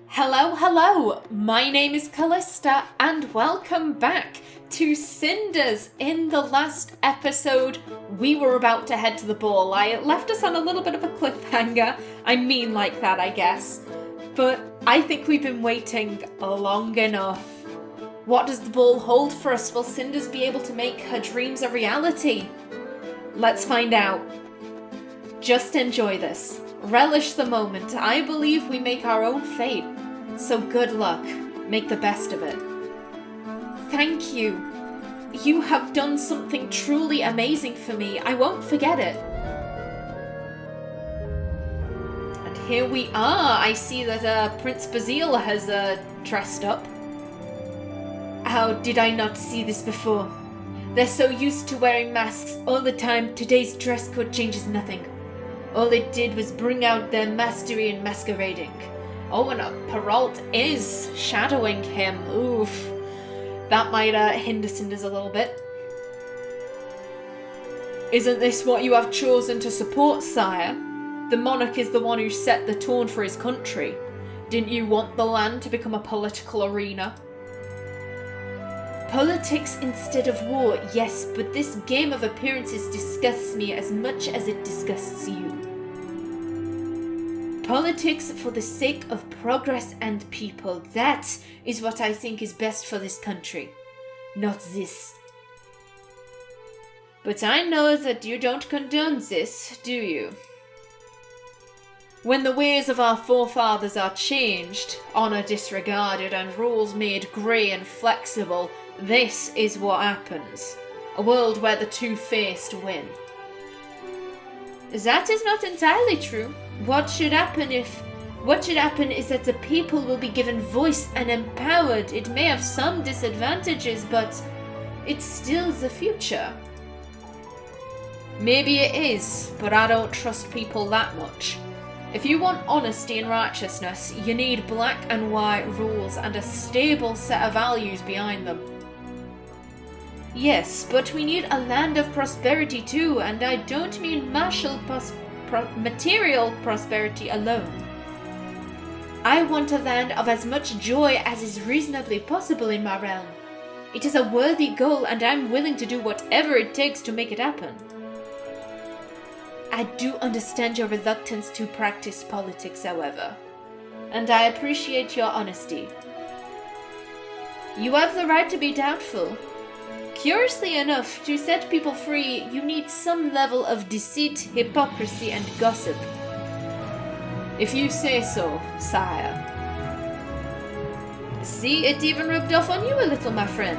Hello, my name is Callista and welcome back to Cinders. In the last episode, we were about to head to the ball. I left us on a little bit of a cliffhanger. I mean like that, I guess. But I think we've been waiting long enough. What does the ball hold for us? Will Cinders be able to make her dreams a reality? Let's find out. Just enjoy this. Relish the moment. I believe we make our own fate. So good luck. Make the best of it. Thank you. You have done something truly amazing for me. I won't forget it. And here we are. I see that Prince Basile has dressed up. How did I not see this before? They're so used to wearing masks all the time. Today's dress code changes nothing. All it did was bring out their mastery in masquerading. Oh, and Perrault is shadowing him. Oof. That might hinder Cinders a little bit. Isn't this what you have chosen to support, sire? The monarch is the one who set the tone for his country. Didn't you want the land to become a political arena? Politics instead of war, yes, but this game of appearances disgusts me as much as it disgusts you. Politics for the sake of progress and people. That is what I think is best for this country. Not this. But I know that you don't condone this, do you? When the ways of our forefathers are changed, honor disregarded, and rules made grey and flexible, this is what happens. A world where the two-faced win. That is not entirely true. What should happen is that the people will be given voice and empowered. It may have some disadvantages, but it's still the future. Maybe it is, but I don't trust people that much. If you want honesty and righteousness, you need black and white rules and a stable set of values behind them. Yes, but we need a land of prosperity too, and I don't mean material prosperity alone. I want a land of as much joy as is reasonably possible in my realm. It is a worthy goal, and I'm willing to do whatever it takes to make it happen. I do understand your reluctance to practice politics, however, and I appreciate your honesty. You have the right to be doubtful. Curiously enough, to set people free, you need some level of deceit, hypocrisy, and gossip. If you say so, sire. See, it even rubbed off on you a little, my friend.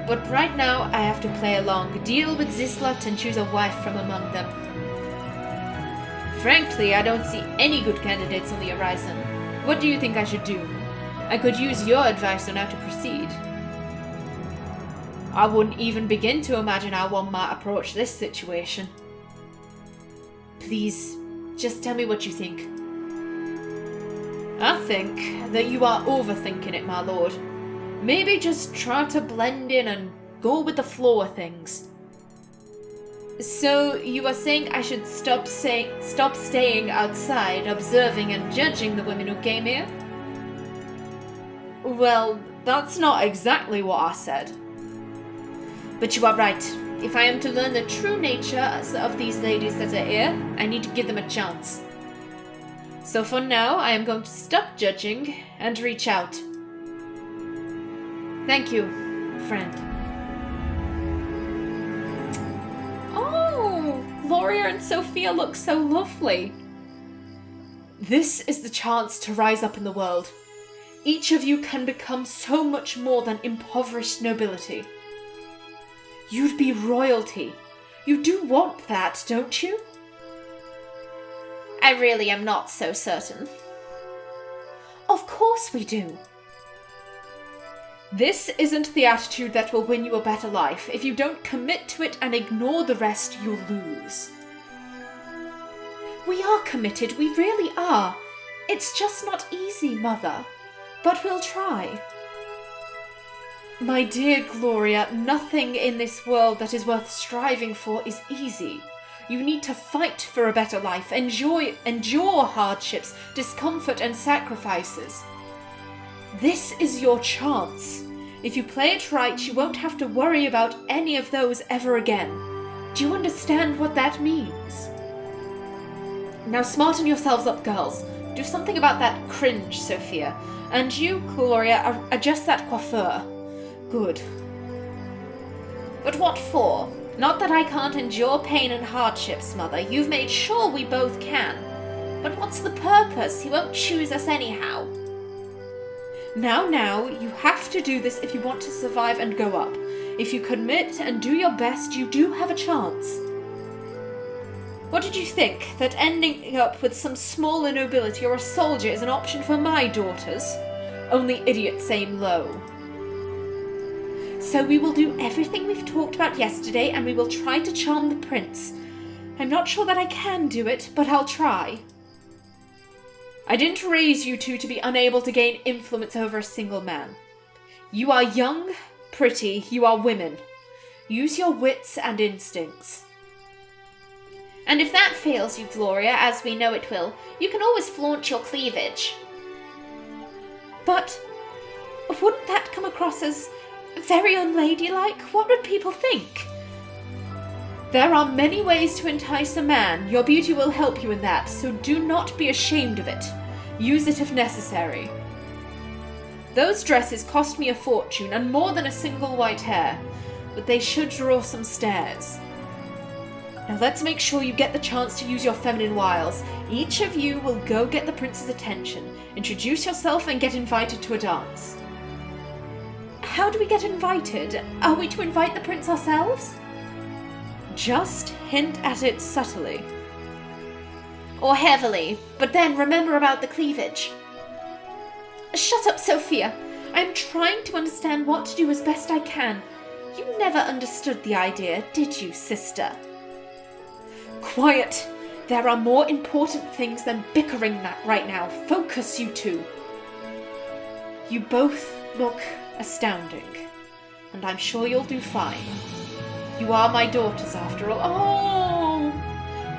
But right now, I have to play along, deal with this lot, and choose a wife from among them. Frankly, I don't see any good candidates on the horizon. What do you think I should do? I could use your advice on how to proceed. I wouldn't even begin to imagine how one might approach this situation. Please, just tell me what you think. I think that you are overthinking it, my lord. Maybe just try to blend in and go with the flow of things. So, you are saying I should stop staying outside, observing and judging the women who came here? Well, that's not exactly what I said. But you are right. If I am to learn the true nature of these ladies that are here, I need to give them a chance. So for now, I am going to stop judging and reach out. Thank you, friend. Oh, Gloria and Sophia look so lovely. This is the chance to rise up in the world. Each of you can become so much more than impoverished nobility. You'd be royalty. You do want that, don't you? I really am not so certain. Of course we do. This isn't the attitude that will win you a better life. If you don't commit to it and ignore the rest, you'll lose. We are committed, we really are. It's just not easy, Mother. But we'll try. My dear Gloria, nothing in this world that is worth striving for is easy. You need to fight for a better life, endure hardships, discomfort and sacrifices. This is your chance. If you play it right, you won't have to worry about any of those ever again. Do you understand what that means? Now smarten yourselves up, girls. Do something about that cringe, Sophia. And you, Gloria, adjust that coiffure. Good. But what for? Not that I can't endure pain and hardships, Mother. You've made sure we both can. But what's the purpose? He won't choose us anyhow. Now, you have to do this if you want to survive and go up. If you commit and do your best, you do have a chance. What did you think? That ending up with some smaller nobility or a soldier is an option for my daughters? Only idiots aim low. So we will do everything we've talked about yesterday, and we will try to charm the prince. I'm not sure that I can do it, but I'll try. I didn't raise you two to be unable to gain influence over a single man. You are young, pretty, you are women. Use your wits and instincts. And if that fails you, Gloria, as we know it will, you can always flaunt your cleavage. But wouldn't that come across as very unladylike? What would people think? There are many ways to entice a man. Your beauty will help you in that, so do not be ashamed of it. Use it if necessary. Those dresses cost me a fortune, and more than a single white hair, but they should draw some stares. Now let's make sure you get the chance to use your feminine wiles. Each of you will go get the prince's attention, introduce yourself, and get invited to a dance. How do we get invited? Are we to invite the prince ourselves? Just hint at it subtly. Or heavily, but then remember about the cleavage. Shut up, Sophia. I'm trying to understand what to do as best I can. You never understood the idea, did you, sister? Quiet! There are more important things than bickering right now. Focus, you two. You both look astounding, and I'm sure you'll do fine. You are my daughters, after all. Oh!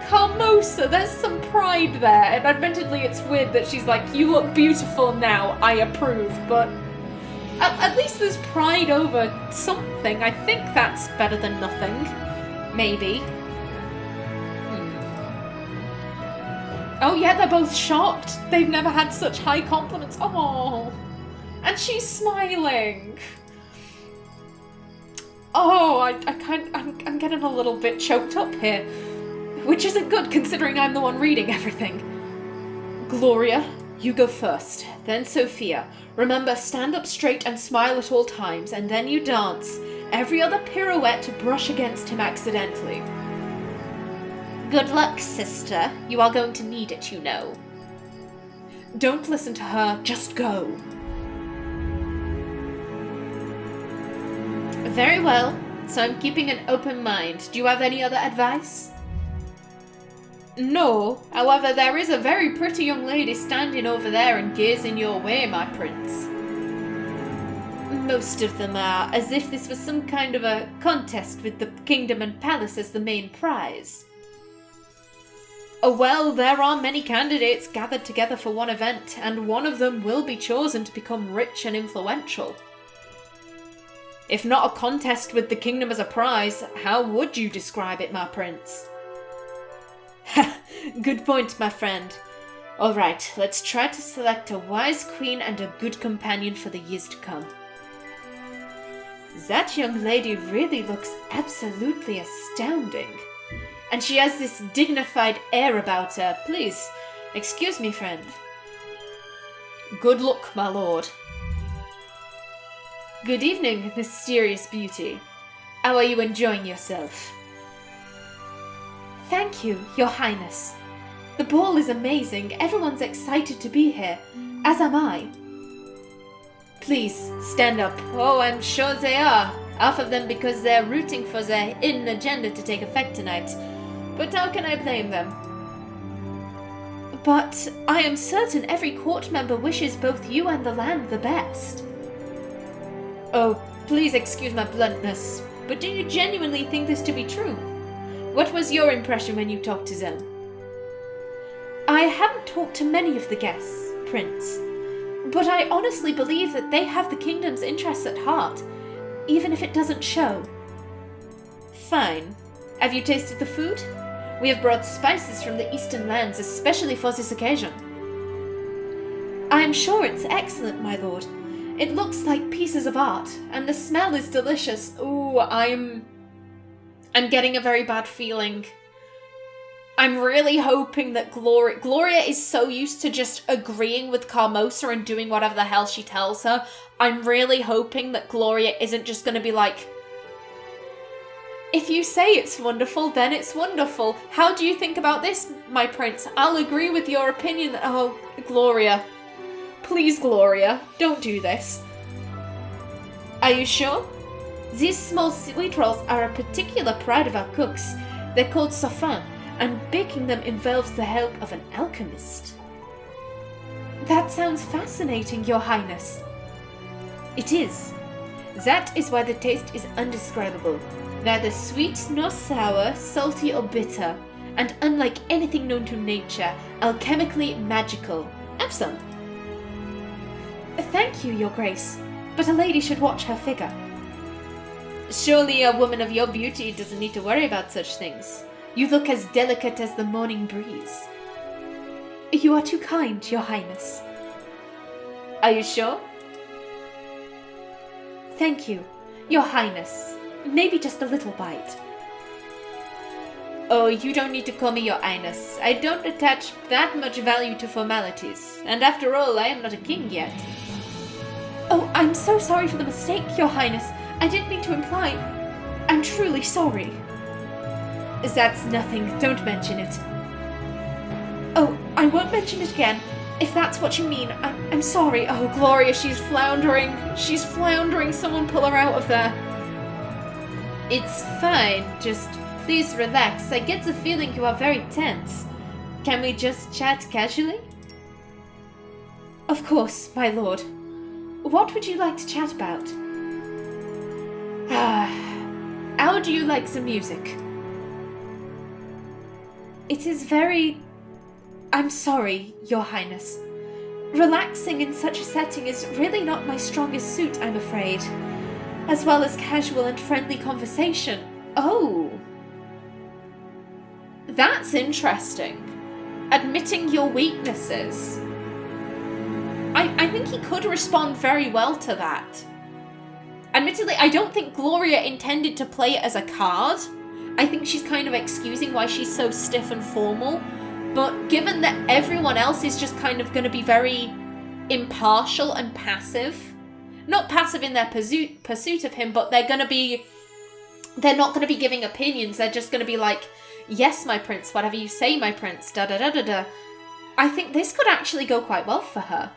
Carmosa, there's some pride there. And admittedly, it's weird that she's like, you look beautiful now, I approve, but at least there's pride over something. I think that's better than nothing. Maybe. Oh yeah, they're both shocked. They've never had such high compliments. Oh, and she's smiling. Oh, I'm getting a little bit choked up here, which isn't good considering I'm the one reading everything. Gloria, you go first, then Sophia. Remember, stand up straight and smile at all times, and then you dance. Every other pirouette to brush against him accidentally. Good luck, sister. You are going to need it, you know. Don't listen to her, just go. Very well, so I'm keeping an open mind. Do you have any other advice? No, however, there is a very pretty young lady standing over there and gazing your way, my prince. Most of them are, as if this was some kind of a contest with the kingdom and palace as the main prize. Oh well, there are many candidates gathered together for one event, and one of them will be chosen to become rich and influential. If not a contest with the kingdom as a prize, how would you describe it, my prince? Good point, my friend. Alright, let's try to select a wise queen and a good companion for the years to come. That young lady really looks absolutely astounding. And she has this dignified air about her. Please, excuse me, friend. Good luck, my lord. Good evening, mysterious beauty. How are you enjoying yourself? Thank you, your highness. The ball is amazing. Everyone's excited to be here, as am I. Please, stand up. Oh, I'm sure they are. Half of them because they're rooting for their hidden agenda to take effect tonight. But how can I blame them? But I am certain every court member wishes both you and the land the best. Oh, please excuse my bluntness, but do you genuinely think this to be true? What was your impression when you talked to them? I haven't talked to many of the guests, Prince, But I honestly believe that they have the kingdom's interests at heart, even if it doesn't show. Fine. Have you tasted the food? We have brought spices from the eastern lands, especially for this occasion. I am sure it's excellent, my lord. It looks like pieces of art, and the smell is delicious. Ooh, I'm getting a very bad feeling. I'm really hoping that Gloria is so used to just agreeing with Carmosa and doing whatever the hell she tells her. I'm really hoping that Gloria isn't just going to be like, if you say it's wonderful, then it's wonderful. How do you think about this, my prince? I'll agree with your opinion. Oh, Gloria. Please, Gloria, don't do this. Are you sure? These small sweet rolls are a particular pride of our cooks. They're called safin, and baking them involves the help of an alchemist. That sounds fascinating, Your Highness. It is. That is why the taste is indescribable. Neither sweet nor sour, salty or bitter, and unlike anything known to nature, alchemically magical. Have some. Thank you, Your Grace, but a lady should watch her figure. Surely a woman of your beauty doesn't need to worry about such things. You look as delicate as the morning breeze. You are too kind, Your Highness. Are you sure? Thank you, Your Highness. Maybe just a little bite. Oh, you don't need to call me Your Highness. I don't attach that much value to formalities. And after all, I am not a king yet. Oh, I'm so sorry for the mistake, Your Highness. I didn't mean to imply. I'm truly sorry. That's nothing. Don't mention it. Oh, I won't mention it again. If that's what you mean, I'm sorry. Oh, Gloria, she's floundering. She's floundering. Someone pull her out of there. It's fine. Just please relax. I get the feeling you are very tense. Can we just chat casually? Of course, my lord. What would you like to chat about? How do you like the music? It is very... I'm sorry, Your Highness. Relaxing in such a setting is really not my strongest suit, I'm afraid. As well as casual and friendly conversation. Oh. That's interesting. Admitting your weaknesses. I think he could respond very well to that. Admittedly, I don't think Gloria intended to play it as a card. I think she's kind of excusing why she's so stiff and formal. But given that everyone else is just kind of going to be very impartial and passive, not passive in their pursuit of him, but they're not going to be giving opinions. They're just going to be like, yes, my prince, whatever you say, my prince, da-da-da-da-da. I think this could actually go quite well for her.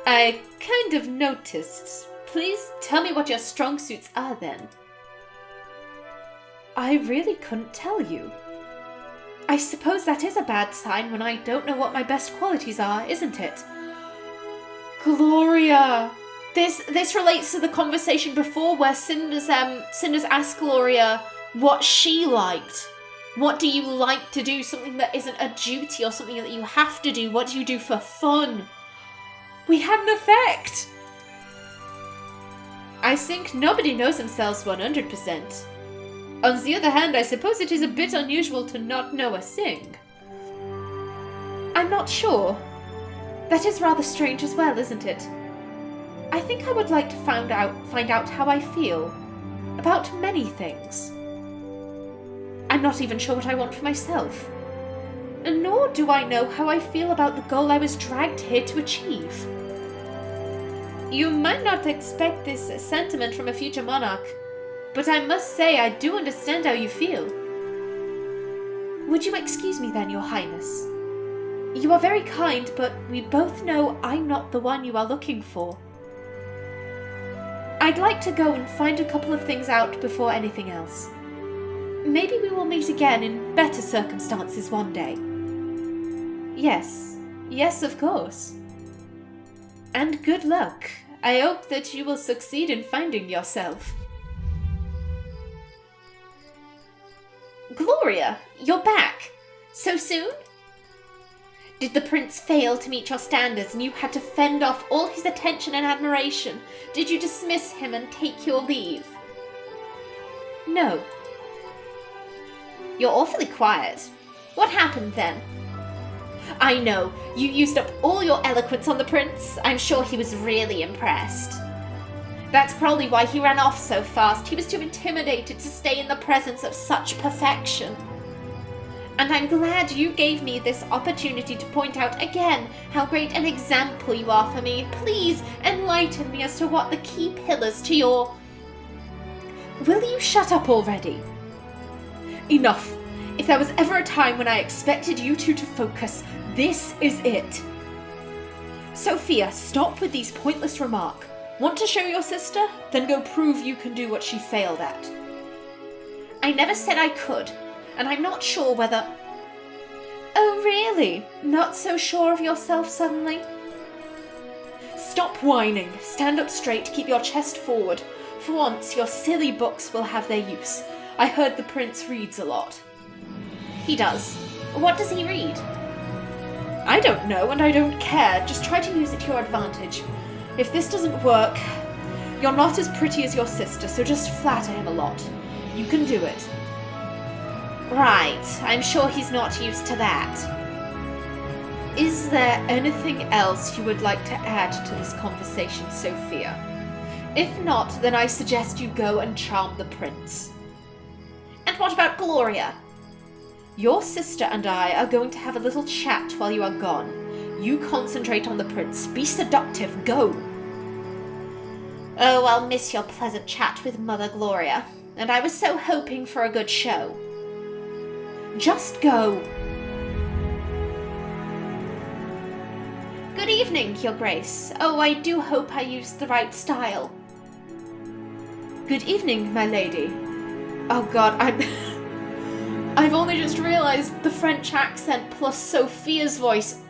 I kind of noticed. Please tell me what your strong suits are then. I really couldn't tell you. I suppose that is a bad sign when I don't know what my best qualities are, isn't it? Gloria! This relates to the conversation before where Cinders asked Gloria what she liked. What do you like to do? Something that isn't a duty or something that you have to do. What do you do for fun? We had an effect! I think nobody knows themselves 100%. On the other hand, I suppose it is a bit unusual to not know a thing. I'm not sure. That is rather strange as well, isn't it? I think I would like to find out how I feel. About many things. I'm not even sure what I want for myself. Nor do I know how I feel about the goal I was dragged here to achieve. You might not expect this sentiment from a future monarch, but I must say I do understand how you feel. Would you excuse me then, Your Highness? You are very kind, but we both know I'm not the one you are looking for. I'd like to go and find a couple of things out before anything else. Maybe we will meet again in better circumstances one day. Yes, of course. And good luck. I hope that you will succeed in finding yourself. Gloria, you're back. So soon? Did the prince fail to meet your standards and you had to fend off all his attention and admiration? Did you dismiss him and take your leave? No. You're awfully quiet. What happened then? I know, you used up all your eloquence on the prince. I'm sure he was really impressed. That's probably why he ran off so fast. He was too intimidated to stay in the presence of such perfection. And I'm glad you gave me this opportunity to point out again how great an example you are for me. Please enlighten me as to what the key pillars to your... Will you shut up already? Enough. If there was ever a time when I expected you two to focus, this is it. Sophia, stop with these pointless remarks. Want to show your sister? Then go prove you can do what she failed at. I never said I could, and I'm not sure whether... Oh, really? Not so sure of yourself suddenly? Stop whining. Stand up straight, keep your chest forward. For once, your silly books will have their use. I heard the prince reads a lot. He does. What does he read? I don't know, and I don't care. Just try to use it to your advantage. If this doesn't work, you're not as pretty as your sister, so just flatter him a lot. You can do it. Right, I'm sure he's not used to that. Is there anything else you would like to add to this conversation, Sophia? If not, then I suggest you go and charm the prince. And what about Gloria? Your sister and I are going to have a little chat while you are gone. You concentrate on the prince. Be seductive. Go. Oh, I'll miss your pleasant chat with Mother Gloria. And I was so hoping for a good show. Just go. Good evening, Your Grace. Oh, I do hope I used the right style. Good evening, my lady. Oh God, I've only just realised the French accent plus Sophia's voice.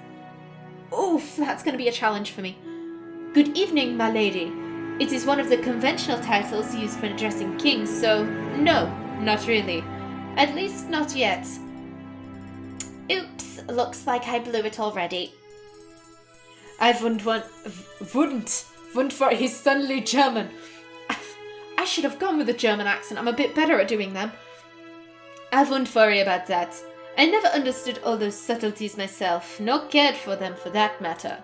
Oof, that's going to be a challenge for me. Good evening, my lady. It is one of the conventional titles used when addressing kings, so no, not really. At least not yet. Oops, looks like I blew it already. I wouldn't for his sonly German. I should have gone with a German accent. I'm a bit better at doing them. I wouldn't worry about that. I never understood all those subtleties myself, nor cared for them for that matter.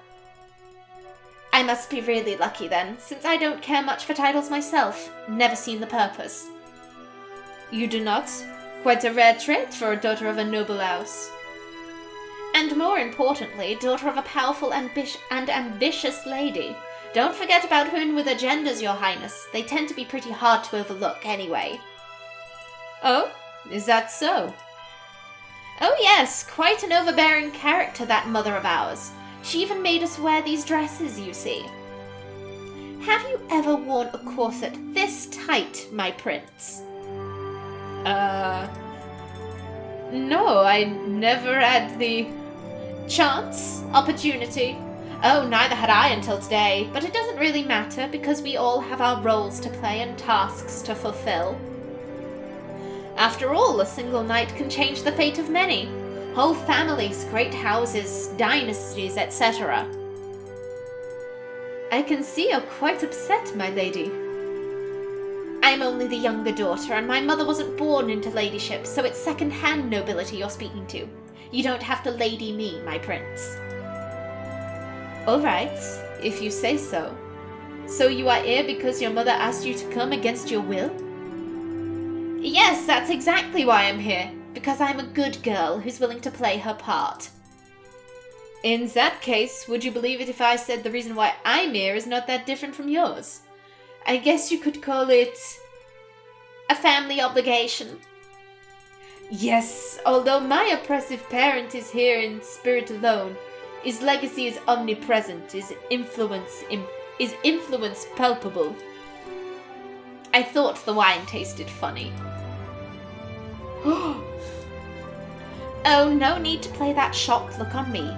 I must be really lucky then, since I don't care much for titles myself. Never seen the purpose. You do not? Quite a rare trait for a daughter of a noble house. And more importantly, daughter of a powerful and ambitious lady. Don't forget about women with agendas, Your Highness. They tend to be pretty hard to overlook anyway. Oh? Is that so? Oh yes, quite an overbearing character, that mother of ours. She even made us wear these dresses, you see. Have you ever worn a corset this tight, my prince? No, I never had the chance, opportunity. Oh, neither had I until today, but it doesn't really matter because we all have our roles to play and tasks to fulfill. After all, a single night can change the fate of many. Whole families, great houses, dynasties, etc. I can see you're quite upset, my lady. I'm only the younger daughter, and my mother wasn't born into ladyship, so it's second-hand nobility you're speaking to. You don't have to lady me, my prince. All right, if you say so. So you are here because your mother asked you to come against your will? Yes, that's exactly why I'm here. Because I'm a good girl who's willing to play her part. In that case, would you believe it if I said the reason why I'm here is not that different from yours? I guess you could call it a family obligation. Yes, although my oppressive parent is here in spirit alone, his legacy is omnipresent, his influence palpable. I thought the wine tasted funny. Oh, no need to play that shocked look on me.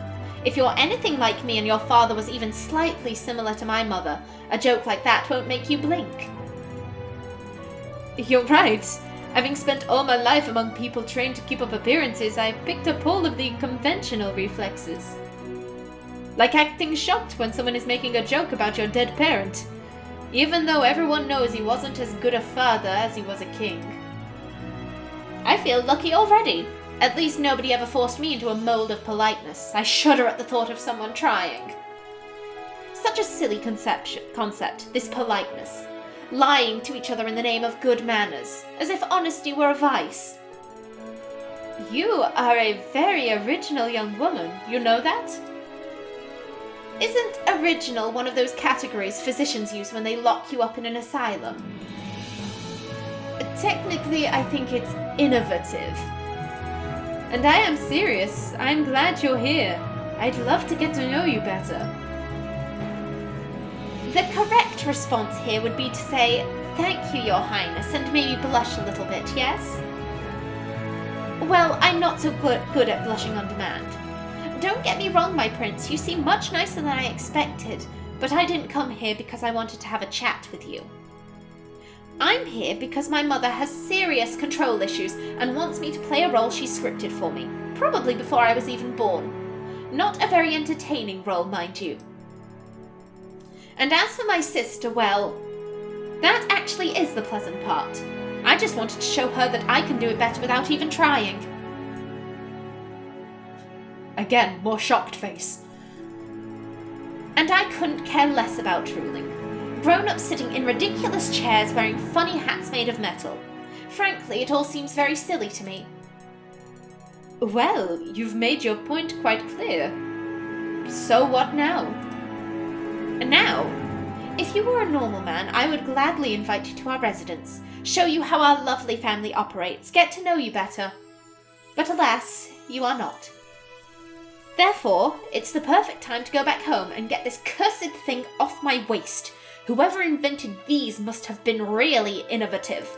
If you're anything like me and your father was even slightly similar to my mother, a joke like that won't make you blink. You're right. Having spent all my life among people trained to keep up appearances, I picked up all of the conventional reflexes. Like acting shocked when someone is making a joke about your dead parent, even though everyone knows he wasn't as good a father as he was a king. I feel lucky already. At least nobody ever forced me into a mold of politeness. I shudder at the thought of someone trying. Such a silly concept, this politeness. Lying to each other in the name of good manners, as if honesty were a vice. You are a very original young woman, you know that? Isn't original one of those categories physicians use when they lock you up in an asylum? Technically, I think it's innovative. And I am serious. I'm glad you're here. I'd love to get to know you better. The correct response here would be to say, "Thank you, Your Highness," and maybe blush a little bit, yes? Well, I'm not so good at blushing on demand. Don't get me wrong, my prince, you seem much nicer than I expected, but I didn't come here because I wanted to have a chat with you. I'm here because my mother has serious control issues and wants me to play a role she scripted for me, probably before I was even born. Not a very entertaining role, mind you. And as for my sister, well, that actually is the pleasant part. I just wanted to show her that I can do it better without even trying. Again, more shocked face. And I couldn't care less about ruling. Grown-ups sitting in ridiculous chairs wearing funny hats made of metal. Frankly, it all seems very silly to me. Well, you've made your point quite clear. So what now? Now, if you were a normal man, I would gladly invite you to our residence, show you how our lovely family operates, get to know you better. But alas, you are not. Therefore, it's the perfect time to go back home and get this cursed thing off my waist. Whoever invented these must have been really innovative.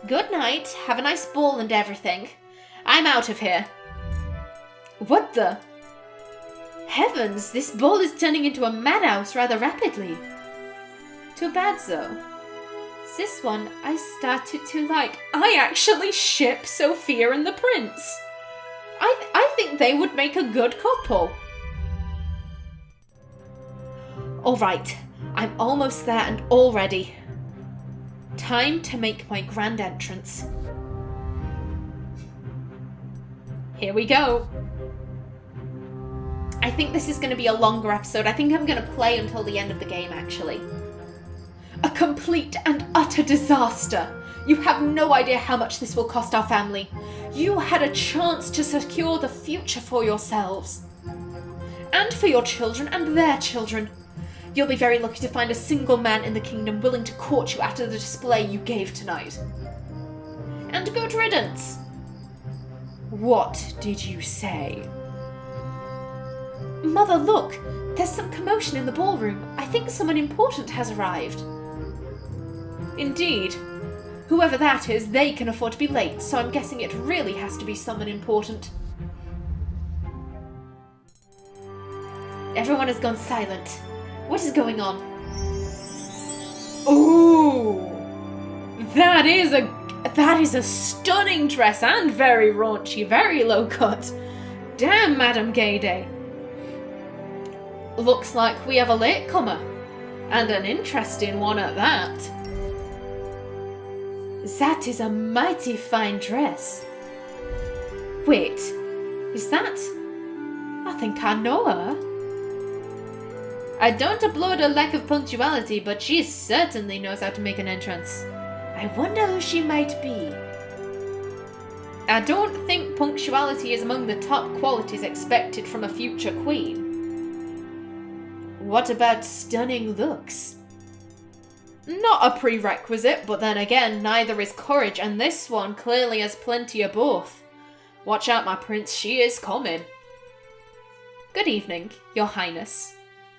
Good night, have a nice ball and everything. I'm out of here. What the? Heavens, this ball is turning into a madhouse rather rapidly. Too bad though. This one I started to like. I actually ship Sophia and the prince. I think they would make a good couple. Alright, I'm almost there and all ready. Time to make my grand entrance. Here we go. I think this is going to be a longer episode. I think I'm going to play until the end of the game, actually. A complete and utter disaster. You have no idea how much this will cost our family. You had a chance to secure the future for yourselves. And for your children and their children. You'll be very lucky to find a single man in the kingdom willing to court you after the display you gave tonight. And good riddance. What did you say? Mother, look! There's some commotion in the ballroom. I think someone important has arrived. Indeed. Whoever that is, they can afford to be late, so I'm guessing it really has to be someone important. Everyone has gone silent. What is going on? Ooh! That is a stunning dress and very raunchy, very low cut. Damn, Madam Gayday. Looks like we have a latecomer. And an interesting one at that. That is a mighty fine dress. Wait, is that... I think I know her. I don't applaud her lack of punctuality, but she certainly knows how to make an entrance. I wonder who she might be. I don't think punctuality is among the top qualities expected from a future queen. What about stunning looks? Not a prerequisite, but then again, neither is courage, and this one clearly has plenty of both. Watch out, my prince, she is coming. Good evening, your highness.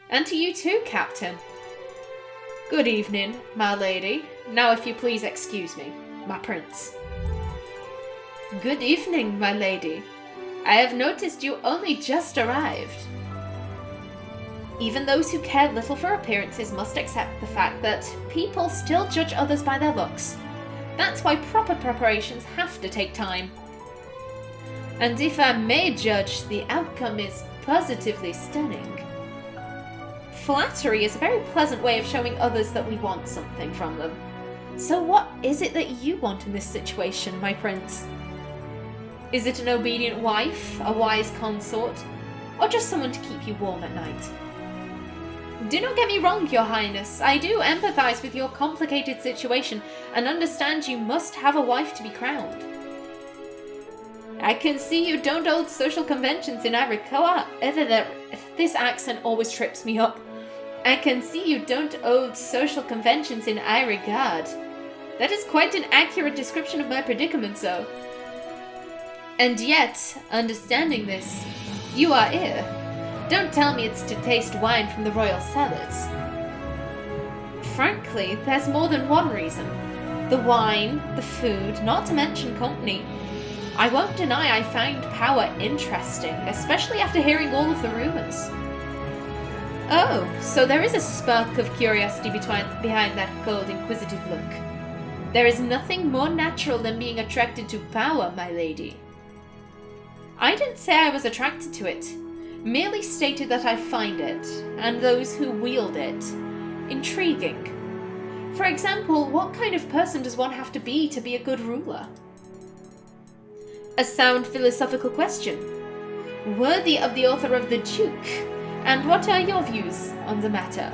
And to you too, Captain. Good evening, my lady. Now if you please excuse me, my prince. Good evening, my lady. I have noticed you only just arrived. Even those who care little for appearances must accept the fact that people still judge others by their looks. That's why proper preparations have to take time. And if I may judge, the outcome is positively stunning. Flattery is a very pleasant way of showing others that we want something from them. So what is it that you want in this situation, my prince? Is it an obedient wife, a wise consort, or just someone to keep you warm at night? Do not get me wrong, your highness. I do empathize with your complicated situation and understand you must have a wife to be crowned. I can see you don't hold social conventions in Iroquois. This accent always trips me up. I can see you don't hold social conventions in Iroquois. That is quite an accurate description of my predicament, so. And yet, understanding this, you are here. Don't tell me it's to taste wine from the royal cellars. Frankly, there's more than one reason. The wine, the food, not to mention company. I won't deny I find power interesting, especially after hearing all of the rumors. Oh, so there is a spark of curiosity behind that cold, inquisitive look. There is nothing more natural than being attracted to power, my lady. I didn't say I was attracted to it, merely stated that I find it, and those who wield it, intriguing. For example, what kind of person does one have to be a good ruler? A sound philosophical question, worthy of the author of The Duke. And what are your views on the matter?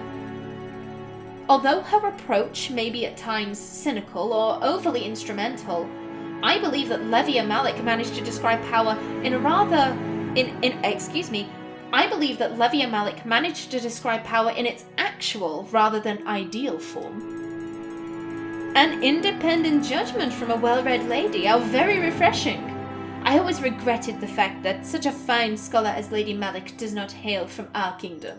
Although her approach may be at times cynical or overly instrumental, I believe that Levia Malik managed to describe power I believe that Levia Malik managed to describe power in its actual rather than ideal form. An independent judgment from a well-read lady, how very refreshing. I always regretted the fact that such a fine scholar as Lady Malik does not hail from our kingdom.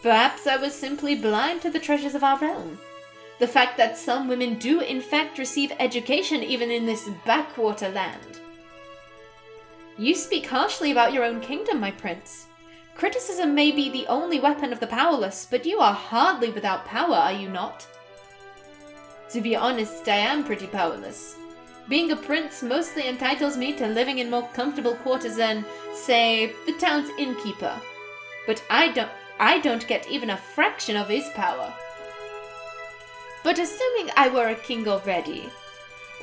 Perhaps I was simply blind to the treasures of our realm. The fact that some women do in fact receive education even in this backwater land. You speak harshly about your own kingdom, my prince. Criticism may be the only weapon of the powerless, but you are hardly without power, are you not? To be honest, I am pretty powerless. Being a prince mostly entitles me to living in more comfortable quarters than, say, the town's innkeeper. But I don't get even a fraction of his power. But assuming I were a king already,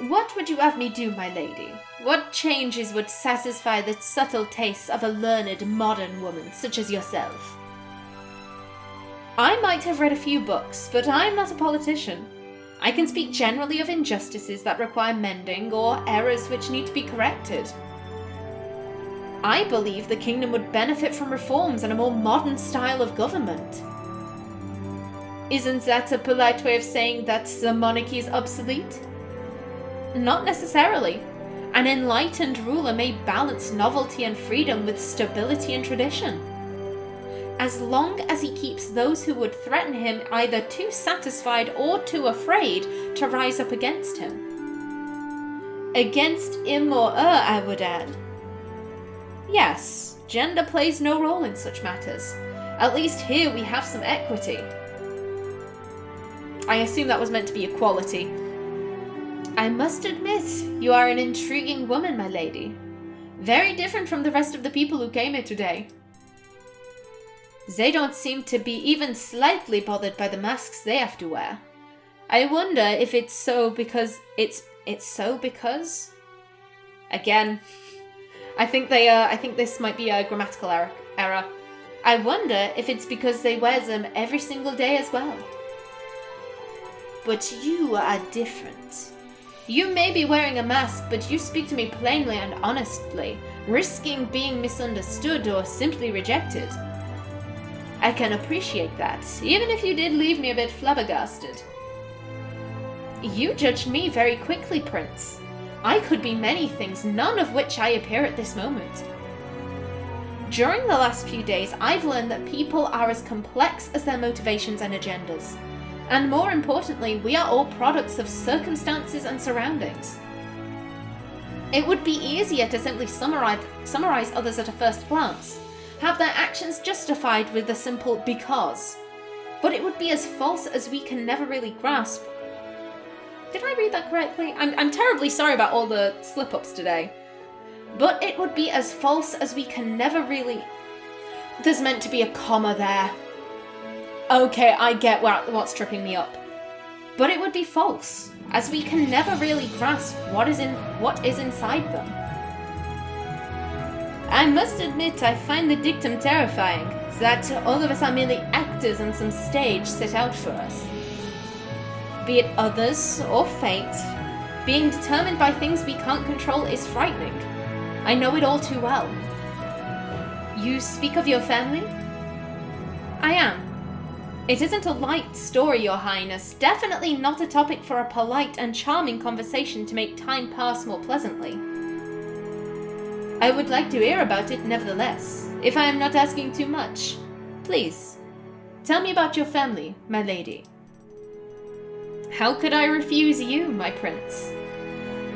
what would you have me do, my lady? What changes would satisfy the subtle tastes of a learned modern woman such as yourself? I might have read a few books, but I'm not a politician. I can speak generally of injustices that require mending or errors which need to be corrected. I believe the kingdom would benefit from reforms and a more modern style of government. Isn't that a polite way of saying that the monarchy is obsolete? Not necessarily. An enlightened ruler may balance novelty and freedom with stability and tradition. As long as he keeps those who would threaten him either too satisfied or too afraid to rise up against him. Against him or her, I would add. Yes, gender plays no role in such matters. At least here we have some equity. I assume that was meant to be equality. I must admit, you are an intriguing woman, my lady. Very different from the rest of the people who came here today. They don't seem to be even slightly bothered by the masks they have to wear. I wonder if it's so because it's so because. Again, I think this might be a grammatical error. I wonder if it's because they wear them every single day as well. But you are different. You may be wearing a mask, but you speak to me plainly and honestly, risking being misunderstood or simply rejected. I can appreciate that, even if you did leave me a bit flabbergasted. You judged me very quickly, Prince. I could be many things, none of which I appear at this moment. During the last few days, I've learned that people are as complex as their motivations and agendas. And more importantly, we are all products of circumstances and surroundings. It would be easier to simply summarize others at a first glance, have their actions justified with the simple because, but it would be as false as we can never really grasp. Did I read that correctly? I'm terribly sorry about all the slip-ups today. But it would be as false as we can never really... There's meant to be a comma there. Okay, I get what's tripping me up. But it would be false, as we can never really grasp what is inside them. I must admit I find the dictum terrifying, that all of us are merely actors on some stage set out for us. Be it others or fate, being determined by things we can't control is frightening. I know it all too well. You speak of your family? I am. It isn't a light story, Your Highness. Definitely not a topic for a polite and charming conversation to make time pass more pleasantly. I would like to hear about it nevertheless, if I am not asking too much. Please, tell me about your family, my lady. How could I refuse you, my prince?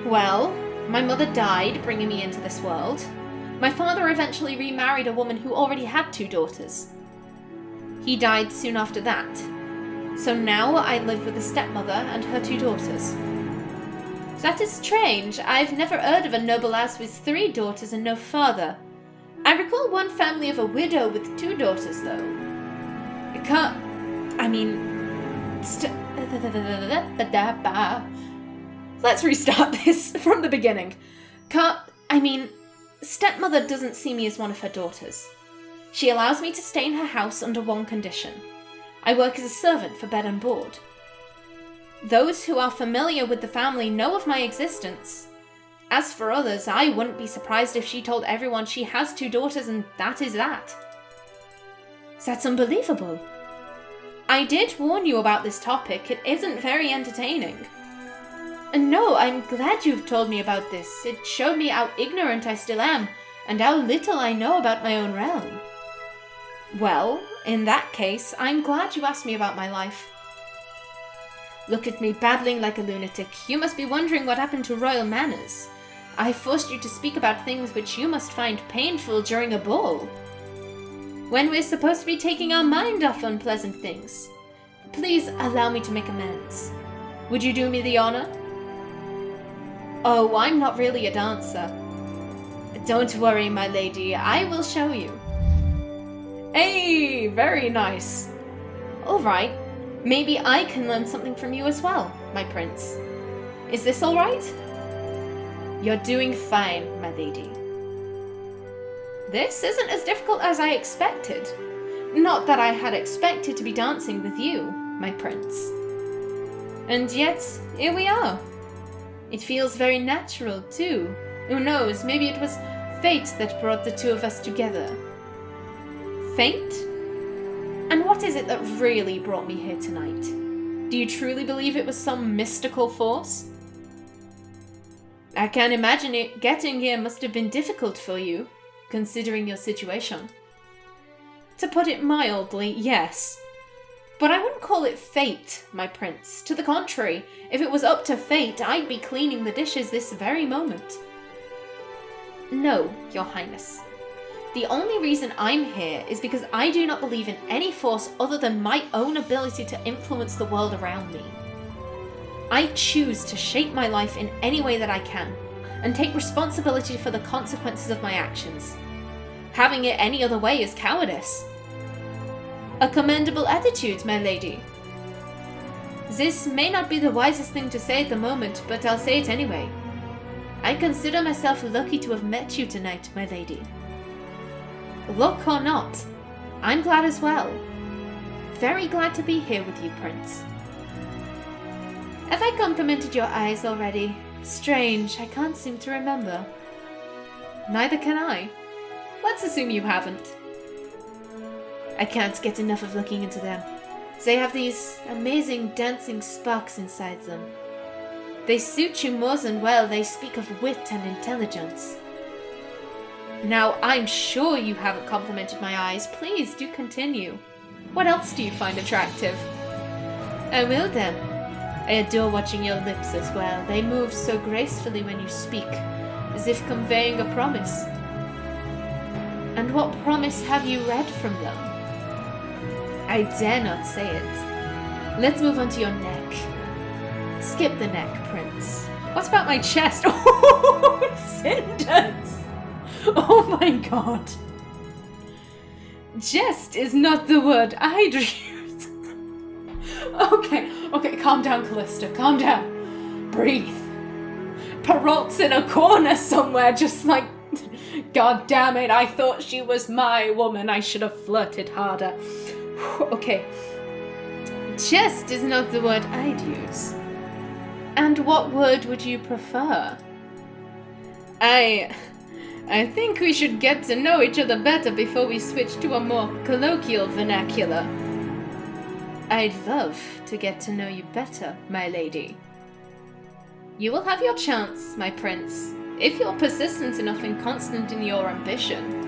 Well, my mother died, bringing me into this world. My father eventually remarried a woman who already had 2 daughters. He died soon after that. So now I live with a stepmother and her 2 daughters. That is strange. I've never heard of a noble house with 3 daughters and no father. I recall one family of a widow with 2 daughters, though. Let's restart this from the beginning. Stepmother doesn't see me as one of her daughters. She allows me to stay in her house under one condition. I work as a servant for bed and board. Those who are familiar with the family know of my existence. As for others, I wouldn't be surprised if she told everyone she has 2 daughters and that is that. That's unbelievable. I did warn you about this topic. It isn't very entertaining. And no, I'm glad you've told me about this. It showed me how ignorant I still am, and how little I know about my own realm. Well, in that case, I'm glad you asked me about my life. Look at me babbling like a lunatic. You must be wondering what happened to royal manners. I forced you to speak about things which you must find painful during a ball, when we're supposed to be taking our mind off unpleasant things. Please allow me to make amends. Would you do me the honor? Oh, I'm not really a dancer. Don't worry, my lady, I will show you. Hey, very nice. Alright, maybe I can learn something from you as well, my prince. Is this alright? You're doing fine, my lady. This isn't as difficult as I expected. Not that I had expected to be dancing with you, my prince. And yet, here we are. It feels very natural, too. Who knows, maybe it was fate that brought the 2 of us together. Fate? And what is it that really brought me here tonight? Do you truly believe it was some mystical force? I can imagine it. Getting here must have been difficult for you, considering your situation. To put it mildly, yes. But I wouldn't call it fate, my prince. To the contrary, if it was up to fate, I'd be cleaning the dishes this very moment. No, Your Highness. The only reason I'm here is because I do not believe in any force other than my own ability to influence the world around me. I choose to shape my life in any way that I can, and take responsibility for the consequences of my actions. Having it any other way is cowardice. A commendable attitude, my lady. This may not be the wisest thing to say at the moment, but I'll say it anyway. I consider myself lucky to have met you tonight, my lady. Luck or not, I'm glad as well. Very glad to be here with you, Prince. Have I complimented your eyes already? Strange, I can't seem to remember. Neither can I. Let's assume you haven't. I can't get enough of looking into them. They have these amazing dancing sparks inside them. They suit you more than well. They speak of wit and intelligence. Now, I'm sure you haven't complimented my eyes. Please do continue. What else do you find attractive? I will then. I adore watching your lips as well. They move so gracefully when you speak, as if conveying a promise. And what promise have you read from them? I dare not say it. Let's move on to your neck. Skip the neck, Prince. What about my chest? Oh, Cinders! Oh my god. Jest is not the word I'd use. Okay, calm down, Callista, calm down. Breathe. Perrault's in a corner somewhere, just like, God damn it, I thought she was my woman. I should have flirted harder. Okay. Jest is not the word I'd use. And what word would you prefer? I think we should get to know each other better before we switch to a more colloquial vernacular. I'd love to get to know you better, my lady. You will have your chance, my prince, if you're persistent enough and constant in your ambition.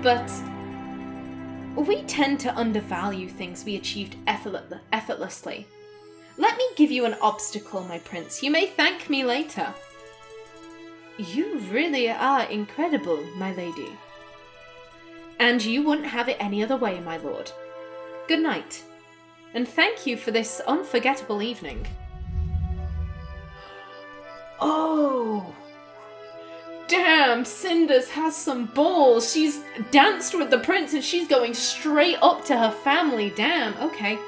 But we tend to undervalue things we achieved effortlessly. Let me give you an obstacle, my prince. You may thank me later. You really are incredible, my lady. And you wouldn't have it any other way, my lord. Good night, and thank you for this unforgettable evening. Oh! Damn, Cinders has some balls. She's danced with the prince and she's going straight up to her family. Damn, okay.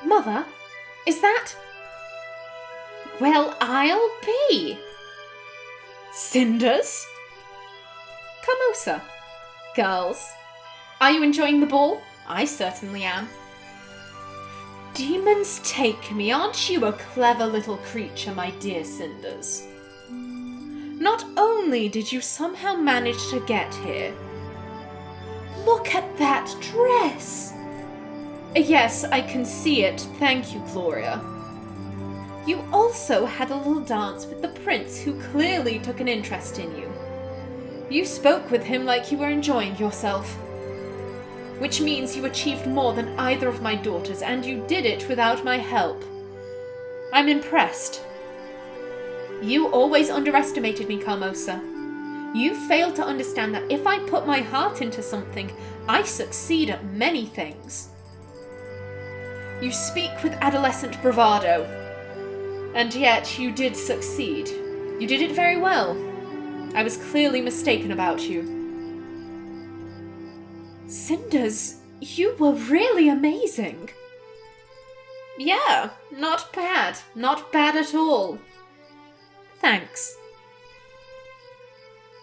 Mother, is that? Well, I'll be. Cinders? Carmosa. Girls, are you enjoying the ball? I certainly am. Demons take me, aren't you a clever little creature, my dear Cinders? Not only did you somehow manage to get here, look at that dress! Yes, I can see it, thank you, Gloria. You also had a little dance with the prince, who clearly took an interest in you. You spoke with him like you were enjoying yourself. Which means you achieved more than either of my daughters, and you did it without my help. I'm impressed. You always underestimated me, Carmosa. You failed to understand that if I put my heart into something, I succeed at many things. You speak with adolescent bravado, and yet you did succeed. You did it very well. I was clearly mistaken about you. Cinders, you were really amazing. Yeah, not bad. Not bad at all. Thanks.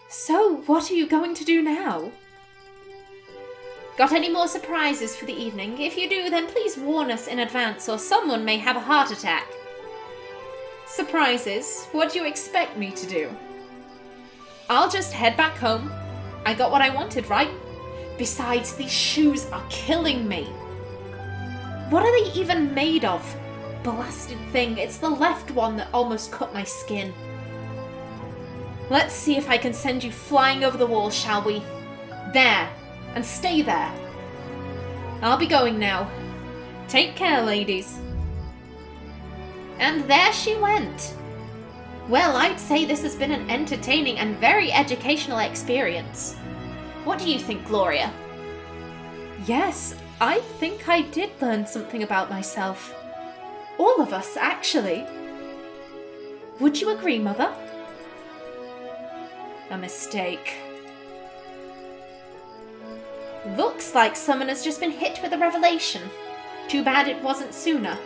So, what are you going to do now? Got any more surprises for the evening? If you do, then please warn us in advance or someone may have a heart attack. Surprises? What do you expect me to do? I'll just head back home. I got what I wanted, right? Besides, these shoes are killing me. What are they even made of? Blasted thing, it's the left one that almost cut my skin. Let's see if I can send you flying over the wall, shall we? There, and stay there. I'll be going now. Take care, ladies. And there she went. Well, I'd say this has been an entertaining and very educational experience. What do you think, Gloria? Yes, I think I did learn something about myself. All of us, actually. Would you agree, Mother? A mistake. Looks like someone has just been hit with a revelation. Too bad it wasn't sooner.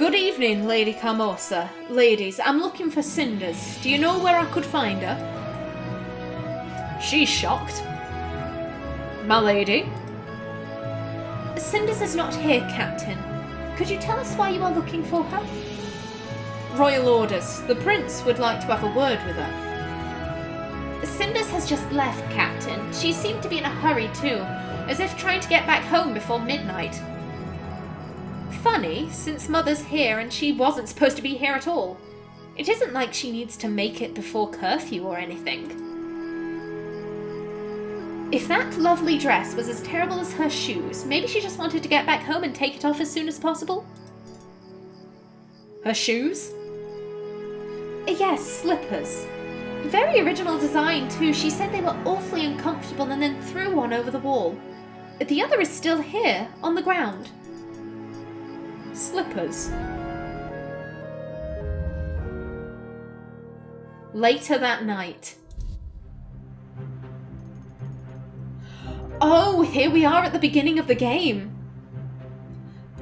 Good evening, Lady Carmosa. Ladies, I'm looking for Cinders. Do you know where I could find her? She's shocked. My lady? Cinders is not here, Captain. Could you tell us why you are looking for her? Royal orders. The prince would like to have a word with her. Cinders has just left, Captain. She seemed to be in a hurry too, as if trying to get back home before midnight. Funny, since Mother's here and she wasn't supposed to be here at all. It isn't like she needs to make it before curfew or anything. If that lovely dress was as terrible as her shoes, maybe she just wanted to get back home and take it off as soon as possible? Her shoes? Yes, slippers. Very original design too. She said they were awfully uncomfortable and then threw one over the wall. The other is still here, on the ground. slippers. Later that night. Oh, here we are at the beginning of the game.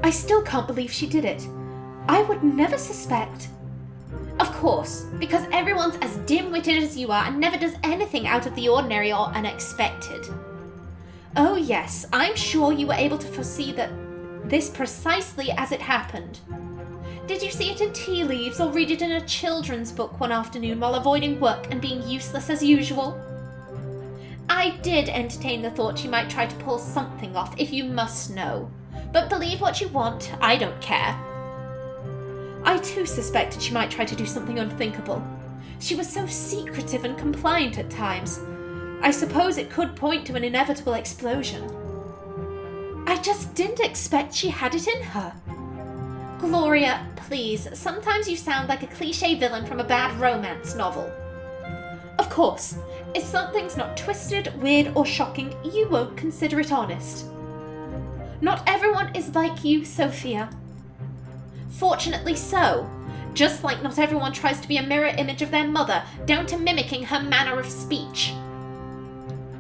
I still can't believe she did it. I would never suspect. Of course, because everyone's as dim-witted as you are and never does anything out of the ordinary or unexpected. Oh yes, I'm sure you were able to foresee this precisely as it happened. Did you see it in tea leaves or read it in a children's book one afternoon while avoiding work and being useless as usual? I did entertain the thought she might try to pull something off, if you must know. But believe what you want, I don't care. I too suspected she might try to do something unthinkable. She was so secretive and compliant at times. I suppose it could point to an inevitable explosion. I just didn't expect she had it in her. Gloria, please, sometimes you sound like a cliché villain from a bad romance novel. Of course, if something's not twisted, weird, or shocking, you won't consider it honest. Not everyone is like you, Sophia. Fortunately so. Just like not everyone tries to be a mirror image of their mother, down to mimicking her manner of speech.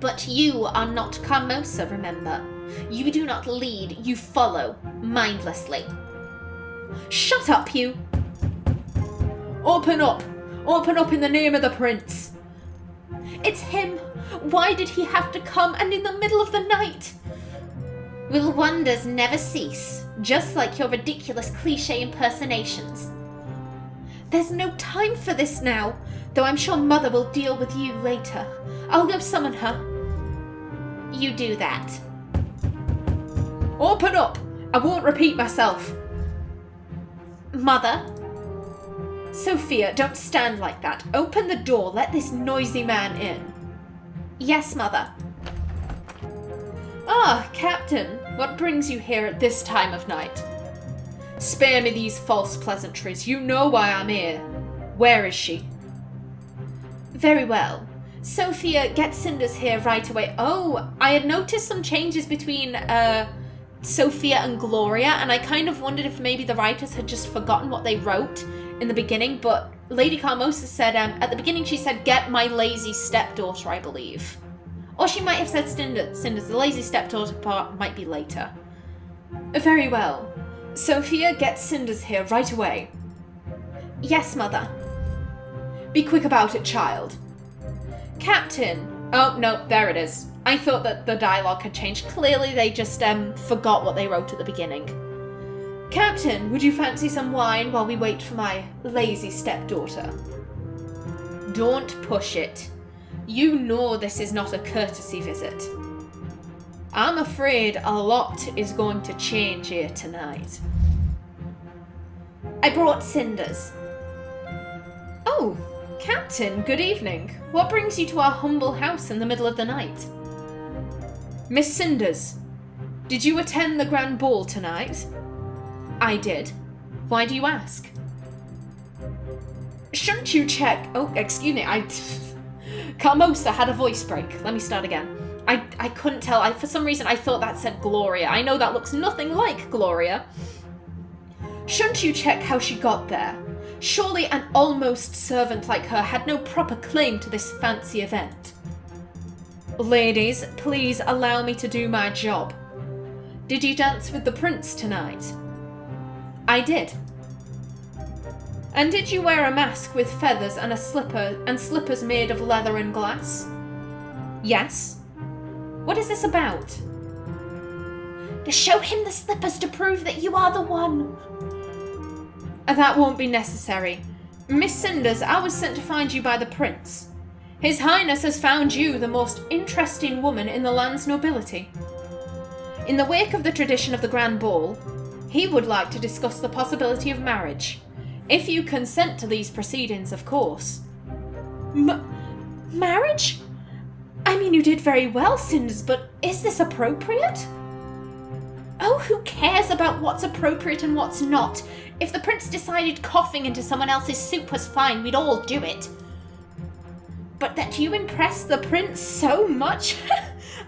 But you are not Carmosa, remember. You do not lead, you follow, mindlessly. Shut up, you! Open up! Open up in the name of the prince! It's him! Why did he have to come, and in the middle of the night? Will wonders never cease, just like your ridiculous cliché impersonations. There's no time for this now, though I'm sure Mother will deal with you later. I'll go summon her. You do that. Open up! I won't repeat myself. Mother? Sophia, don't stand like that. Open the door. Let this noisy man in. Yes, Mother. Ah, Captain, what brings you here at this time of night? Spare me these false pleasantries. You know why I'm here. Where is she? Very well. Sophia, get Cinders here right away. Oh, I had noticed some changes between Sophia and Gloria, and I kind of wondered if maybe the writers had just forgotten what they wrote in the beginning, but Lady Carmosa said, at the beginning she said, get my lazy stepdaughter, I believe. Or she might have said Cinders. The lazy stepdaughter part might be later. Very well. Sophia, get Cinders here right away. Yes, Mother. Be quick about it, child. Captain. Oh, no, there it is. I thought that the dialogue had changed. Clearly they just forgot what they wrote at the beginning. Captain, would you fancy some wine while we wait for my lazy stepdaughter? Don't push it. You know this is not a courtesy visit. I'm afraid a lot is going to change here tonight. I brought Cinders. Oh, Captain, good evening. What brings you to our humble house in the middle of the night? Miss Cinders, did you attend the grand ball tonight? I did. Why do you ask? Shouldn't you check... Oh, excuse me, Carmosa had a voice break. Let me start again. I couldn't tell. For some reason, I thought that said Gloria. I know that looks nothing like Gloria. Shouldn't you check how she got there? Surely an almost servant like her had no proper claim to this fancy event. Ladies, please allow me to do my job. Did you dance with the prince tonight? I did. And did you wear a mask with feathers and slippers made of leather and glass? Yes. What is this about? To show him the slippers to prove that you are the one. That won't be necessary. Miss Cinders, I was sent to find you by the prince. His Highness has found you the most interesting woman in the land's nobility. In the wake of the tradition of the grand ball, he would like to discuss the possibility of marriage. If you consent to these proceedings, of course. Marriage? I mean, you did very well, Cinders, but is this appropriate? Oh, who cares about what's appropriate and what's not? If the prince decided coughing into someone else's soup was fine, we'd all do it. But that you impressed the prince so much?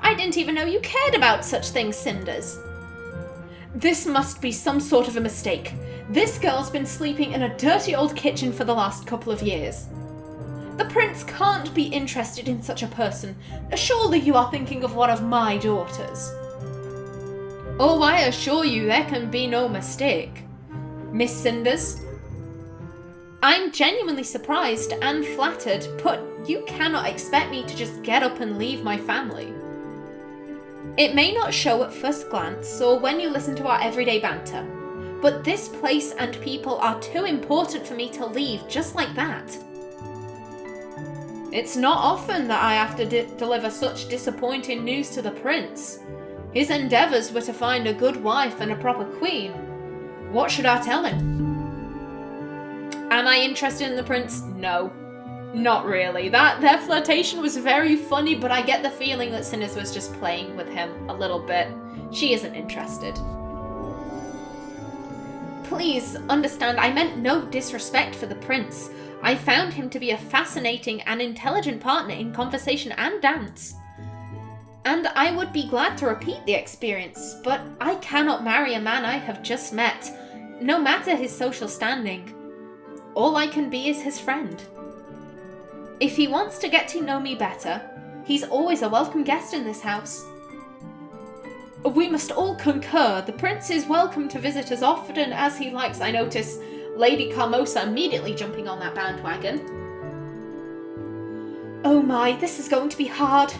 I didn't even know you cared about such things, Cinders. This must be some sort of a mistake. This girl's been sleeping in a dirty old kitchen for the last couple of years. The prince can't be interested in such a person. Surely you are thinking of one of my daughters. Oh, I assure you there can be no mistake. Miss Cinders? I'm genuinely surprised and flattered, but you cannot expect me to just get up and leave my family. It may not show at first glance or when you listen to our everyday banter, but this place and people are too important for me to leave just like that. It's not often that I have to deliver such disappointing news to the prince. His endeavours were to find a good wife and a proper queen. What should I tell him? Am I interested in the prince? No. Not really. Their flirtation was very funny, but I get the feeling that Cinders was just playing with him a little bit. She isn't interested. Please understand, I meant no disrespect for the prince. I found him to be a fascinating and intelligent partner in conversation and dance. And I would be glad to repeat the experience, but I cannot marry a man I have just met, no matter his social standing. All I can be is his friend. If he wants to get to know me better, he's always a welcome guest in this house. We must all concur. The prince is welcome to visit as often as he likes. I notice Lady Carmosa immediately jumping on that bandwagon. Oh my, this is going to be hard.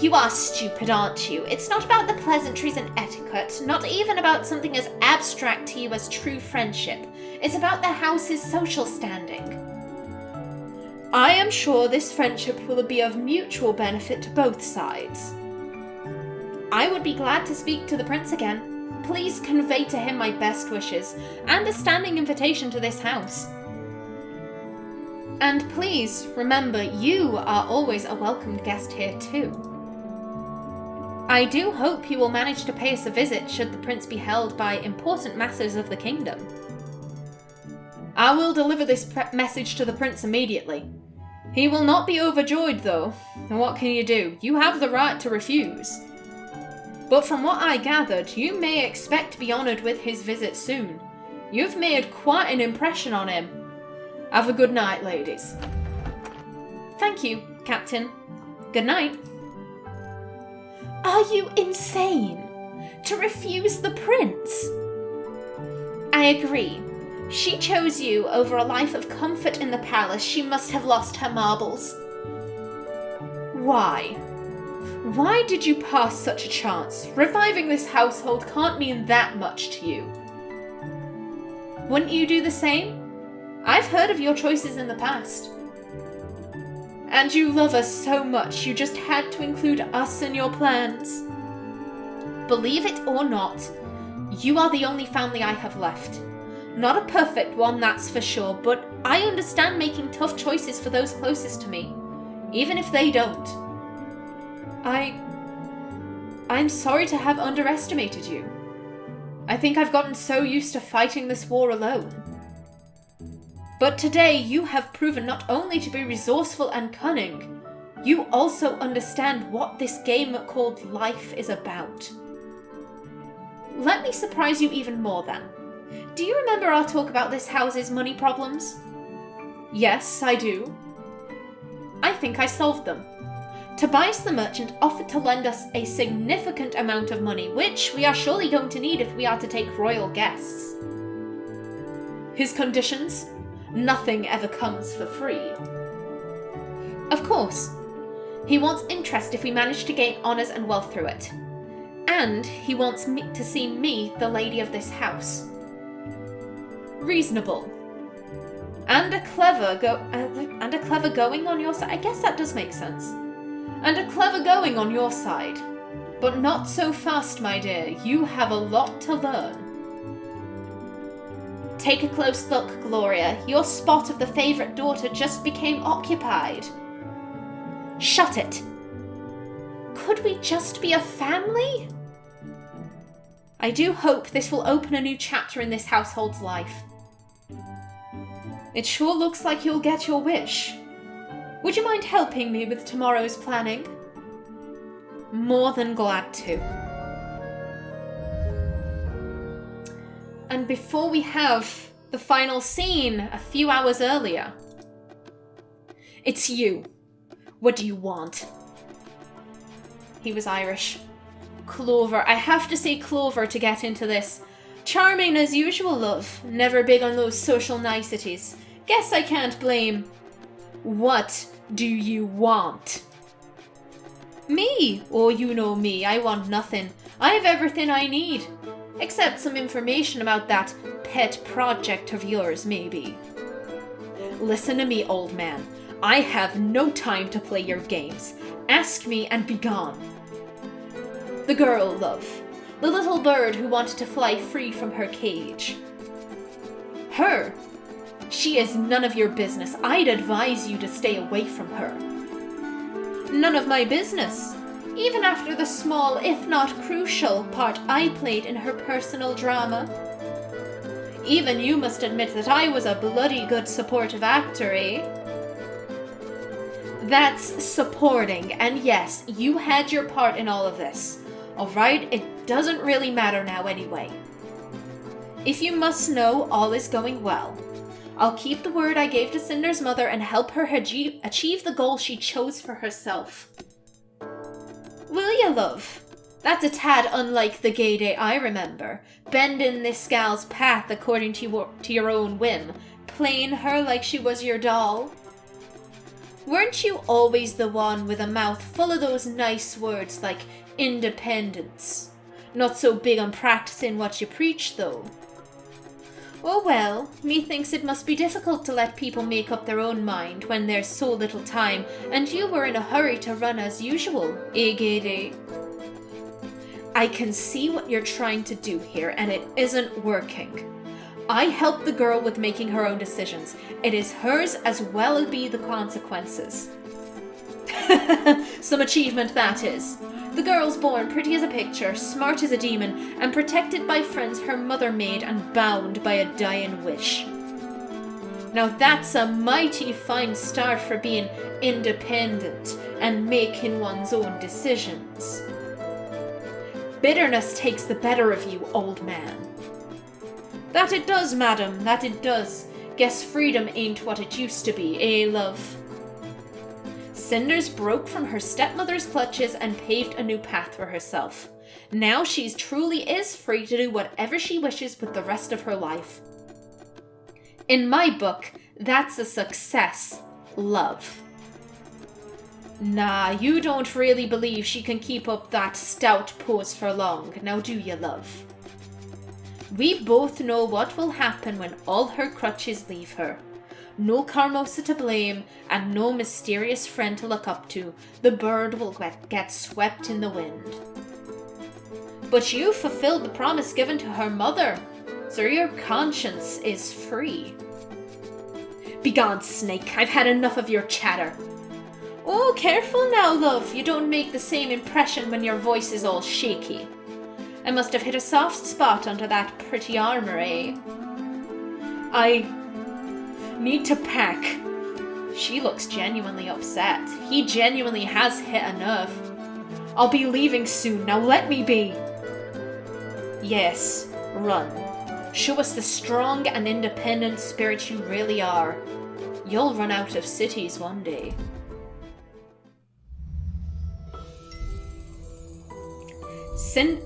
You are stupid, aren't you? It's not about the pleasantries and etiquette, not even about something as abstract to you as true friendship. It's about the house's social standing. I am sure this friendship will be of mutual benefit to both sides. I would be glad to speak to the prince again. Please convey to him my best wishes and a standing invitation to this house. And please remember, you are always a welcomed guest here too. I do hope you will manage to pay us a visit should the prince be held by important matters of the kingdom. I will deliver this message to the prince immediately. He will not be overjoyed though, and what can you do? You have the right to refuse. But from what I gathered, you may expect to be honoured with his visit soon. You've made quite an impression on him. Have a good night, ladies. Thank you, Captain. Good night. Are you insane? To refuse the prince? I agree. She chose you over a life of comfort in the palace. She must have lost her marbles. Why? Why did you pass such a chance? Reviving this household can't mean that much to you. Wouldn't you do the same? I've heard of your choices in the past. And you love us so much, you just had to include us in your plans. Believe it or not, you are the only family I have left. Not a perfect one, that's for sure, but I understand making tough choices for those closest to me, even if they don't. I'm sorry to have underestimated you. I think I've gotten so used to fighting this war alone. But today you have proven not only to be resourceful and cunning, you also understand what this game called life is about. Let me surprise you even more then. Do you remember our talk about this house's money problems? Yes, I do. I think I solved them. Tobias the merchant offered to lend us a significant amount of money, which we are surely going to need if we are to take royal guests. His conditions? Nothing ever comes for free. Of course. He wants interest if we manage to gain honours and wealth through it. And he wants me to see me the lady of this house. Reasonable. And a clever going on your side. I guess that does make sense. And a clever going on your side. But not so fast, my dear. You have a lot to learn. Take a close look, Gloria. Your spot of the favourite daughter just became occupied. Shut it. Could we just be a family? I do hope this will open a new chapter in this household's life. It sure looks like you'll get your wish. Would you mind helping me with tomorrow's planning? More than glad to. And before we have the final scene a few hours earlier. It's you. What do you want? He was Irish. Clover. I have to say Clover to get into this. Charming as usual, love. Never big on those social niceties. Guess I can't blame. What do you want? Me? Oh, you know me. I want nothing. I have everything I need. Except some information about that pet project of yours, maybe. Listen to me, old man. I have no time to play your games. Ask me and be gone. The girl, love. The little bird who wanted to fly free from her cage. Her. She is none of your business. I'd advise you to stay away from her. None of my business. Even after the small, if not crucial, part I played in her personal drama. Even you must admit that I was a bloody good supportive actor, eh? That's supporting, and yes, you had your part in all of this. Alright, it doesn't really matter now anyway. If you must know, all is going well. I'll keep the word I gave to Cinder's mother and help her achieve the goal she chose for herself. Will you, love? That's a tad unlike the gay day I remember. Bending this gal's path according to your own whim. Playing her like she was your doll. Weren't you always the one with a mouth full of those nice words like independence? Not so big on practicing what you preach, though. Oh well, methinks it must be difficult to let people make up their own mind when there's so little time, and you were in a hurry to run as usual, eh, Gayday? I can see what you're trying to do here, and it isn't working. I help the girl with making her own decisions. It is hers as well as be the consequences. Some achievement that is. The girl's born pretty as a picture, smart as a demon, and protected by friends her mother made and bound by a dying wish. Now that's a mighty fine start for being independent and making one's own decisions. Bitterness takes the better of you, old man. That it does, madam, that it does. Guess freedom ain't what it used to be, eh, love? Cinders broke from her stepmother's clutches and paved a new path for herself. Now she truly is free to do whatever she wishes with the rest of her life. In my book, that's a success, love. Nah, you don't really believe she can keep up that stout pose for long, now do you, love? We both know what will happen when all her crutches leave her. No Carmosa to blame, and no mysterious friend to look up to. The bird will get swept in the wind. But you fulfilled the promise given to her mother, so your conscience is free. Begone, snake, I've had enough of your chatter. Oh, careful now, love, you don't make the same impression when your voice is all shaky. I must have hit a soft spot under that pretty armor, eh? I need to pack. She looks genuinely upset. He genuinely has hit a nerve. I'll be leaving soon, now let me be. Yes, run. Show us the strong and independent spirit you really are. You'll run out of cities one day.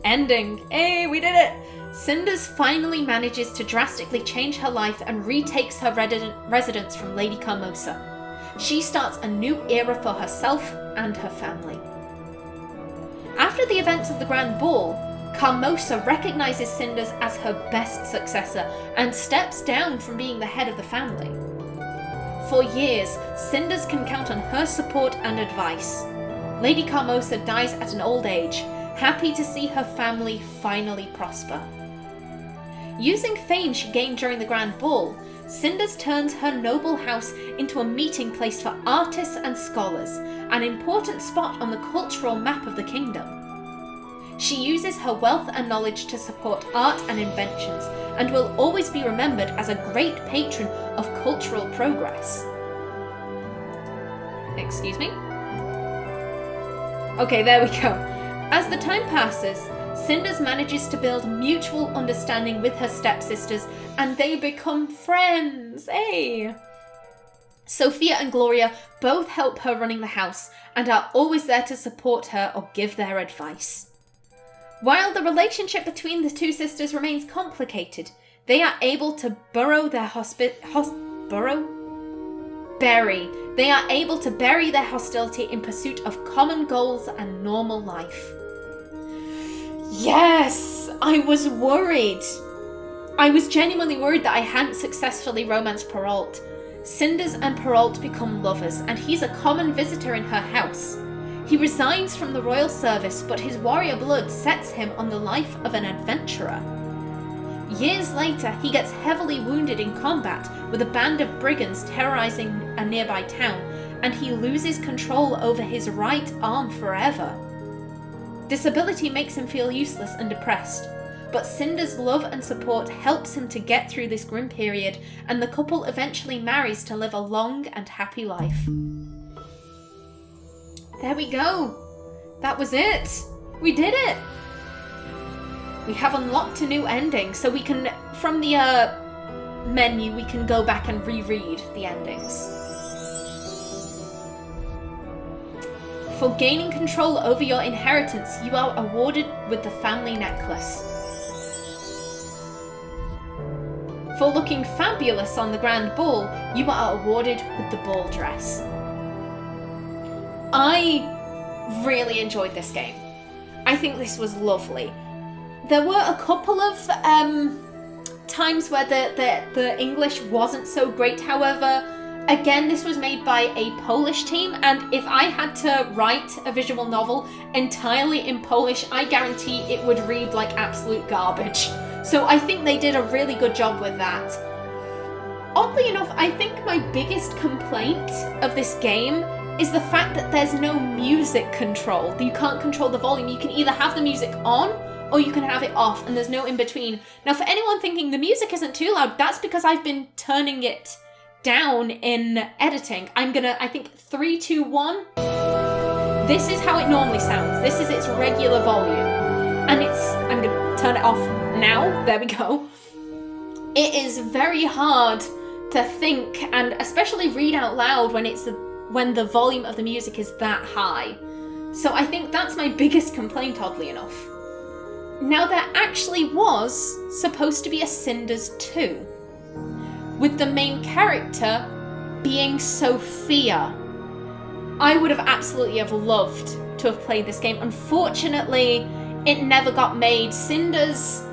Ending. Hey, we did it! Cinders finally manages to drastically change her life and retakes her residence from Lady Carmosa. She starts a new era for herself and her family. After the events of the Grand Ball, Carmosa recognizes Cinders as her best successor and steps down from being the head of the family. For years, Cinders can count on her support and advice. Lady Carmosa dies at an old age, happy to see her family finally prosper. Using fame she gained during the Grand Ball, Cinders turns her noble house into a meeting place for artists and scholars, an important spot on the cultural map of the kingdom. She uses her wealth and knowledge to support art and inventions, and will always be remembered as a great patron of cultural progress. Excuse me? Okay, there we go. As the time passes, Cinders manages to build mutual understanding with her stepsisters, and they become friends. Hey! Sophia and Gloria both help her running the house and are always there to support her or give their advice. While the relationship between the two sisters remains complicated, they are able to bury their hostility in pursuit of common goals and normal life. Yes! I was worried. I was genuinely worried that I hadn't successfully romanced Perrault. Cinders and Perrault become lovers, and he's a common visitor in her house. He resigns from the royal service, but his warrior blood sets him on the life of an adventurer. Years later, he gets heavily wounded in combat with a band of brigands terrorizing a nearby town, and he loses control over his right arm forever. Disability makes him feel useless and depressed, but Cinders' love and support helps him to get through this grim period, and the couple eventually marries to live a long and happy life. There we go. That was it. We did it. We have unlocked a new ending, so we can, from the menu, we can go back and reread the endings. For gaining control over your inheritance, you are awarded with the family necklace. For looking fabulous on the grand ball, you are awarded with the ball dress. I really enjoyed this game. I think this was lovely. There were a couple of times where the English wasn't so great, however, again, this was made by a Polish team, and if I had to write a visual novel entirely in Polish, I guarantee it would read like absolute garbage. So I think they did a really good job with that. Oddly enough, I think my biggest complaint of this game is the fact that there's no music control. You can't control the volume. You can either have the music on or you can have it off, and there's no in between. Now, for anyone thinking the music isn't too loud, that's because I've been turning it down in editing. I'm gonna, I think 3, 2, 1. This is how it normally sounds. This is its regular volume. And I'm gonna turn it off now. There we go. It is very hard to think and especially read out loud when the volume of the music is that high. So I think that's my biggest complaint, oddly enough. Now, there actually was supposed to be a Cinders 2, with the main character being Sophia. I would have absolutely loved to have played this game. Unfortunately, it never got made. Cinders,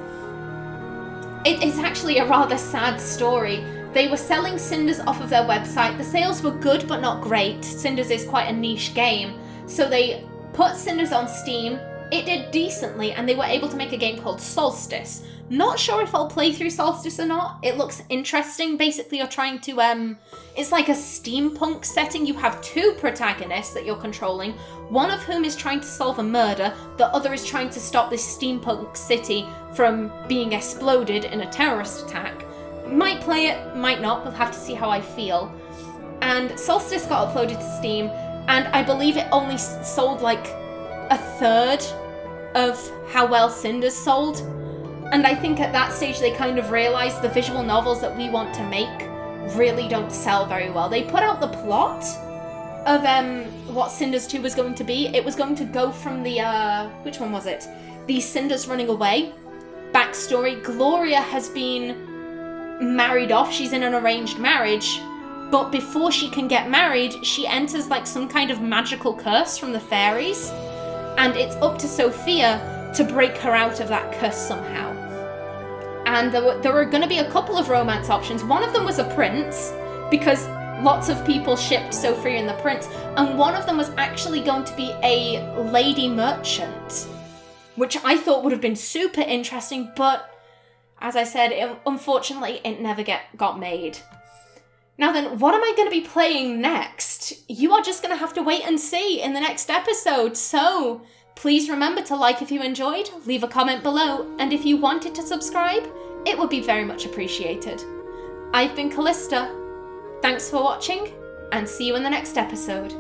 it is actually a rather sad story. They were selling Cinders off of their website. The sales were good, but not great. Cinders is quite a niche game. So they put Cinders on Steam. It did decently, and they were able to make a game called Solstice. Not sure if I'll play through Solstice or not. It looks interesting. Basically, you're trying to, it's like a steampunk setting. You have 2 protagonists that you're controlling, one of whom is trying to solve a murder, the other is trying to stop this steampunk city from being exploded in a terrorist attack. Might play it, might not. We'll have to see how I feel. And Solstice got uploaded to Steam, and I believe it only sold like a third of how well Cinders sold. And I think at that stage they kind of realised the visual novels that we want to make really don't sell very well. They put out the plot of what Cinders 2 was going to be. It was going to go from the, which one was it? The Cinders running away backstory. Gloria has been married off. She's in an arranged marriage. But before she can get married, she enters like some kind of magical curse from the fairies. And it's up to Sophia to break her out of that curse somehow. And there were going to be a couple of romance options. One of them was a prince, because lots of people shipped Sophia and the prince. And one of them was actually going to be a lady merchant, which I thought would have been super interesting. But as I said, unfortunately, it never got made. Now then, what am I going to be playing next? You are just going to have to wait and see in the next episode. So please remember to like if you enjoyed, leave a comment below, and if you wanted to subscribe, it would be very much appreciated. I've been Callista. Thanks for watching, and see you in the next episode.